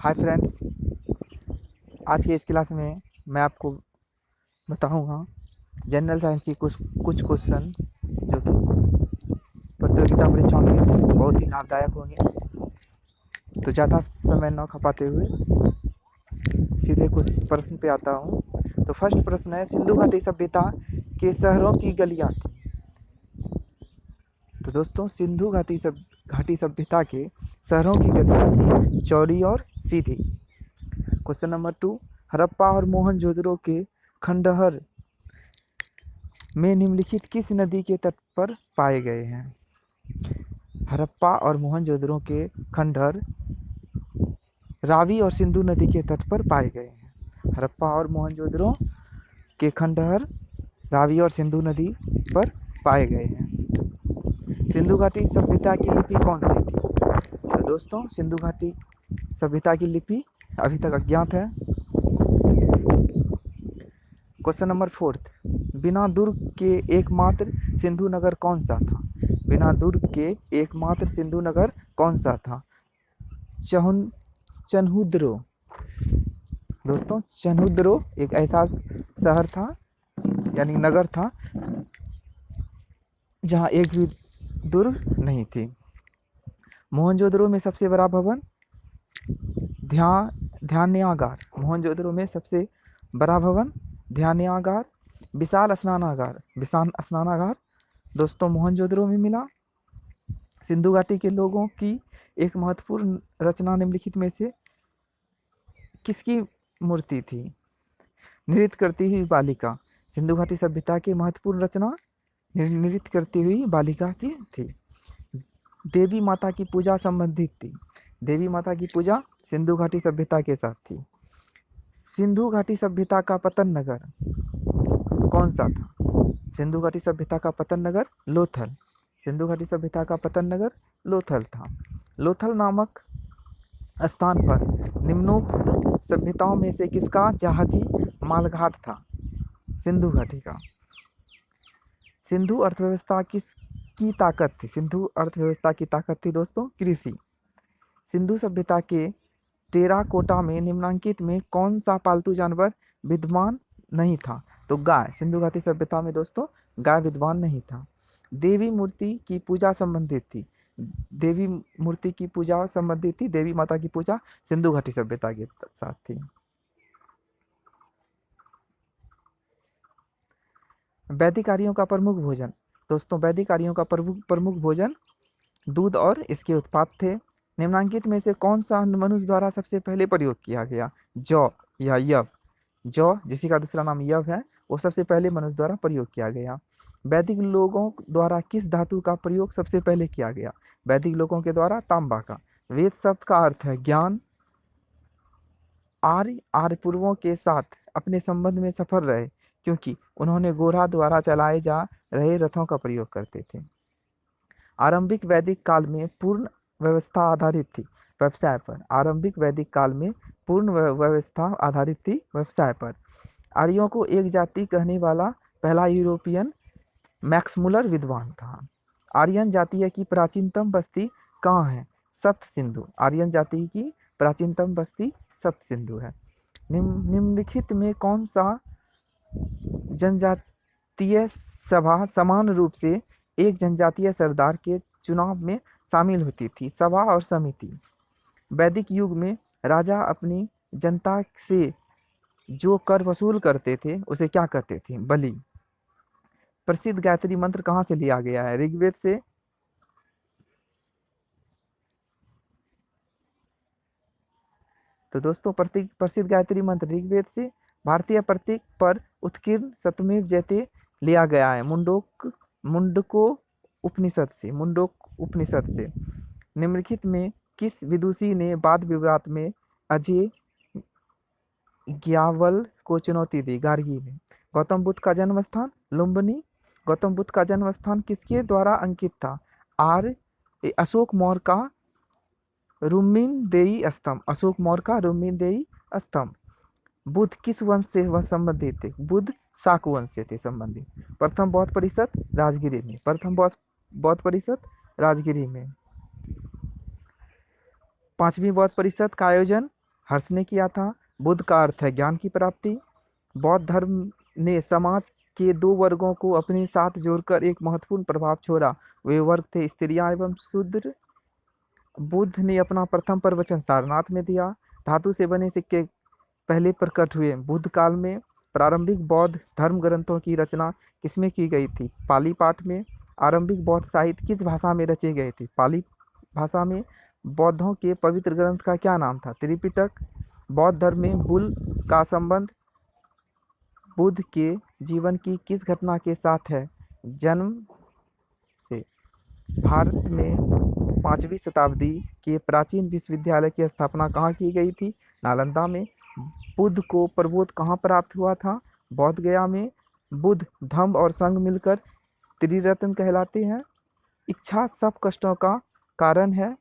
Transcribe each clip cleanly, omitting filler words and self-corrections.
Hi friends, आज के इस क्लास में मैं आपको बताऊंगा जनरल साइंस की कुछ कुछ क्वेश्चन जो कि प्रतियोगिता परीक्षाओं के लिए बहुत ही लाभदायक होंगे। तो ज़्यादा समय न खपाते हुए सीधे कुछ प्रश्न पे आता हूँ। तो फर्स्ट प्रश्न है, सिंधु घाटी सभ्यता के शहरों की गलियाँ थी। तो दोस्तों, घाटी सभ्यता के शहरों की गलियाँ थी चौड़ी और सीधी। क्वेश्चन नंबर 2, हड़प्पा और मोहनजोदड़ो के खंडहर में निम्नलिखित किस नदी के तट पर पाए गए हैं? हड़प्पा और मोहनजोदड़ो के खंडहर रावी और सिंधु नदी के तट पर पाए गए हैं। हड़प्पा और मोहनजोदड़ो के खंडहर रावी और सिंधु नदी पर पाए गए हैं। सिंधु घाटी सभ्यता की लिपि कौन सी थी? तो दोस्तों, सिंधु घाटी सभ्यता की लिपि अभी तक अज्ञात है। क्वेश्चन नंबर 4, बिना दुर्ग के एकमात्र सिंधु नगर कौन सा था? बिना दुर्ग के एकमात्र सिंधु नगर कौन सा था? चन्हुद्रो। दोस्तों, चन्हुद्रो एक ऐसा शहर था यानी नगर था जहां एक भी दुर्ग नहीं थी। मोहनजोदड़ो में सबसे बड़ा भवन ध्यानागार। मोहनजोदड़ो में सबसे बड़ा भवन ध्यानागार। विशाल स्नानागार दोस्तों मोहनजोदड़ो में मिला। सिंधु घाटी के लोगों की एक महत्वपूर्ण रचना निम्नलिखित में से किसकी मूर्ति थी? नृत्य करती हुई बालिका। सिंधु घाटी सभ्यता की महत्वपूर्ण रचना नृत्य करती हुई बालिका की थी। देवी माता की पूजा संबंधित थी। देवी माता की पूजा सिंधु घाटी सभ्यता के साथ थी। सिंधु घाटी सभ्यता का पतन नगर कौन सा था? सिंधु घाटी सभ्यता का पतन नगर लोथल। सिंधु घाटी सभ्यता का पतन नगर लोथल था। लोथल नामक स्थान पर निम्नोक्त सभ्यताओं में से किसका जहाजी मालघाट था? सिंधु घाटी का। सिंधु अर्थव्यवस्था किसकी ताकत थी? सिंधु अर्थव्यवस्था की ताकत थी दोस्तों कृषि। सिंधु सभ्यता के टेराकोटा में निम्नांकित में कौन सा पालतू जानवर विद्यमान नहीं था? तो गाय। सिंधु घाटी सभ्यता में दोस्तों गाय विद्यमान नहीं था। देवी मूर्ति की पूजा संबंधित थी। देवी मूर्ति की पूजा संबंधित थी। देवी माता की पूजा सिंधु घाटी सभ्यता के साथ थी। वैदिक आर्यों का प्रमुख भोजन। दोस्तों, वैदिक आर्यों का प्रमुख भोजन दूध और इसके उत्पाद थे। निम्नांकित में से कौन सा मनुष्य द्वारा सबसे पहले प्रयोग किया गया? जौ या यव। जौ, जिसी का दूसरा नाम यव है, वो सबसे पहले मनुष्य द्वारा प्रयोग किया गया। वैदिक लोगों द्वारा किस धातु का प्रयोग सबसे पहले किया गया? वैदिक लोगों के द्वारा तांबा का। वेद शब्द का अर्थ है ज्ञान। आर्य पूर्वों के साथ अपने संबंध में सफल रहे क्योंकि उन्होंने घोड़ा द्वारा चलाए जा रहे रथों का प्रयोग करते थे। आरंभिक वैदिक काल में पूर्ण व्यवस्था आधारित थी व्यवसाय पर। आरंभिक वैदिक काल में पूर्ण व्यवस्था आधारित थी व्यवसाय पर। आर्यों को एक जाति कहने वाला पहला यूरोपियन मैक्स मुलर विद्वान था। आर्यन जातीय की प्राचीनतम बस्ती कहाँ है? सप्त सिंधु। आर्यन जाति की प्राचीनतम बस्ती सप्त सिंधु है। निम्नलिखित में कौन सा जनजातीय सभा समान रूप से एक जनजातीय सरदार के चुनाव में शामिल होती थी? सभा और समिति। वैदिक युग में राजा अपनी जनता से जो कर वसूल करते थे उसे क्या कहते थे? बलि। प्रसिद्ध गायत्री मंत्र कहाँ से लिया गया है? ऋग्वेद से। तो दोस्तों, प्रसिद्ध गायत्री मंत्र ऋग्वेद से। भारतीय प्रतीक पर उत्कीर्ण सत्यमेव जयते लिया गया है मुंडको उपनिषद से। निम्नलिखित में किस विदुषी ने वाद विवाद में अजय ज्ञावल को चुनौती दी? गार्गी ने। गौतम बुद्ध का जन्म स्थान लुम्बिनी। गौतम बुद्ध का जन्म स्थान किसके द्वारा अंकित था? अशोक मौर्य का रुम्मीनदेई स्तंभ। अशोक मौर्य का रुम्मीनदेई स्तंभ। बुद्ध किस वंश से वह संबंधित थे? बुद्ध शाक वंश से थे संबंधित। प्रथम बौद्ध परिषद राजगिरी में। प्रथम बौद्ध परिषद राजगिरी में। पांचवी बौद्ध परिषद का आयोजन हर्ष ने किया था। बुद्ध का अर्थ है ज्ञान की प्राप्ति। बौद्ध धर्म ने समाज के दो वर्गों को अपने साथ जोड़कर एक महत्वपूर्ण प्रभाव छोड़ा। वे वर्ग थे स्त्रियां एवं शूद्र। बुद्ध ने अपना प्रथम प्रवचन सारनाथ में दिया। धातु से बने सिक्के पहले प्रकट हुए। बुद्ध काल में प्रारंभिक बौद्ध धर्म ग्रंथों की रचना किसमें की गई थी? पाली पाठ में। आरंभिक बौद्ध साहित्य किस भाषा में रचे गए थे? पाली भाषा में। बौद्धों के पवित्र ग्रंथ का क्या नाम था? त्रिपिटक। बौद्ध धर्म में बुल का संबंध बुद्ध के जीवन की किस घटना के साथ है? जन्म से। भारत में 5वीं शताब्दी के प्राचीन विश्वविद्यालय की स्थापना कहाँ की गई थी? नालंदा में। बुद्ध को प्रबोध कहाँ प्राप्त हुआ था? बौद्ध गया में। बुद्ध धम्म और संघ मिलकर त्रिरत्न कहलाते हैं। इच्छा सब कष्टों का कारण है।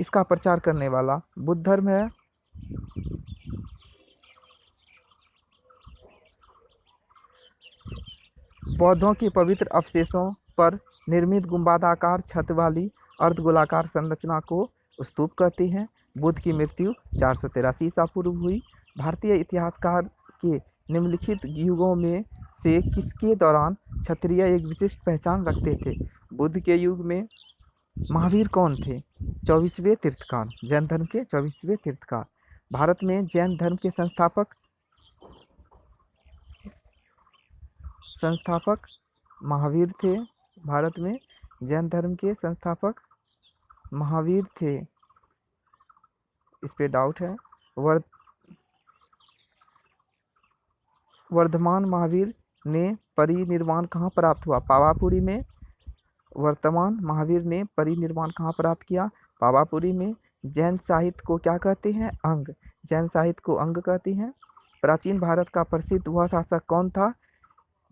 इसका प्रचार करने वाला बुद्ध धर्म है। बौद्धों के पवित्र अवशेषों पर निर्मित गुंबदाकार छत वाली अर्धगोलाकार संरचना को स्तूप कहते हैं। बुद्ध की मृत्यु 483 ईसा पूर्व हुई। भारतीय इतिहासकार के निम्नलिखित युगों में से किसके दौरान क्षत्रिय एक विशिष्ट पहचान रखते थे? बुद्ध के युग में। महावीर कौन थे? 24वें तीर्थकार। जैन धर्म के 24वें तीर्थकार। भारत में जैन धर्म के संस्थापक महावीर थे। भारत में जैन धर्म के संस्थापक महावीर थे। इस पे डाउट है। वर्धमान महावीर ने परिनिर्वाण कहाँ प्राप्त हुआ? पावापुरी में। वर्तमान महावीर ने परिनिर्वाण कहाँ प्राप्त किया? पावापुरी में। जैन साहित्य को क्या कहते हैं? अंग। जैन साहित्य को अंग कहते हैं। प्राचीन भारत का प्रसिद्ध वह शासक कौन था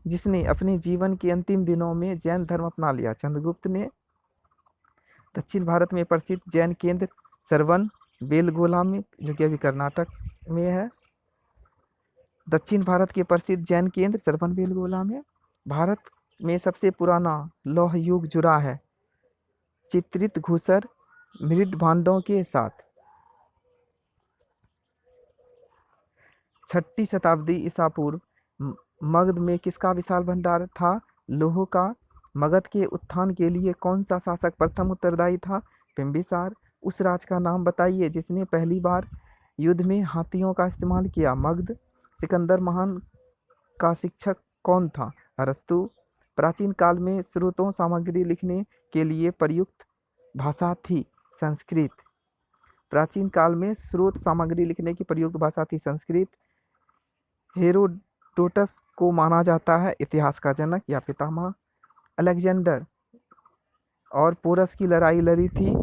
जिसने अपने जीवन के अंतिम दिनों में जैन धर्म अपना लिया? चंद्रगुप्त ने। दक्षिण भारत में प्रसिद्ध जैन केंद्र श्रवण बेलगोला में, जो कि अभी कर्नाटक में है। दक्षिण भारत के प्रसिद्ध जैन केंद्र श्रवण बेलगोला में। भारत में सबसे पुराना लौह युग जुड़ा है चित्रित घूसर मृद भांडों के साथ। 6ठी शताब्दी ईसा पूर्व मगध में किसका विशाल भंडार था? लोह का। मगध के उत्थान के लिए कौन सा शासक प्रथम उत्तरदायी था? बिंबिसार। उस राज का नाम बताइए जिसने पहली बार युद्ध में हाथियों का इस्तेमाल किया? मगध। सिकंदर महान का शिक्षक कौन था? अरस्तु। प्राचीन काल में स्रोतों सामग्री लिखने के लिए प्रयुक्त भाषा थी संस्कृत। प्राचीन काल में स्रोत सामग्री लिखने की प्रयुक्त भाषा थी संस्कृत। हेरोडोटस को माना जाता है इतिहास का जनक या पितामह। अलेक्जेंडर और पोरस की लड़ाई लड़ी थी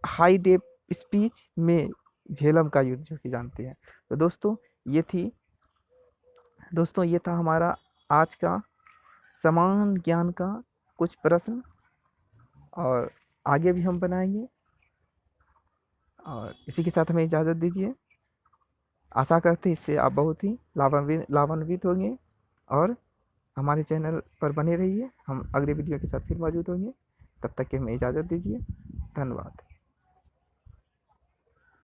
हाई डेप स्पीच में झेलम का युद्ध, जो कि जानते हैं। तो दोस्तों ये था हमारा आज का समान ज्ञान का कुछ प्रश्न, और आगे भी हम बनाएंगे। और इसी के साथ हमें इजाज़त दीजिए। आशा करते हैं इससे आप बहुत ही लाभान्वित होंगे, और हमारे चैनल पर बने रहिए। हम अगले वीडियो के साथ फिर मौजूद होंगे। तब तक के हमें इजाज़त दीजिए। धन्यवाद।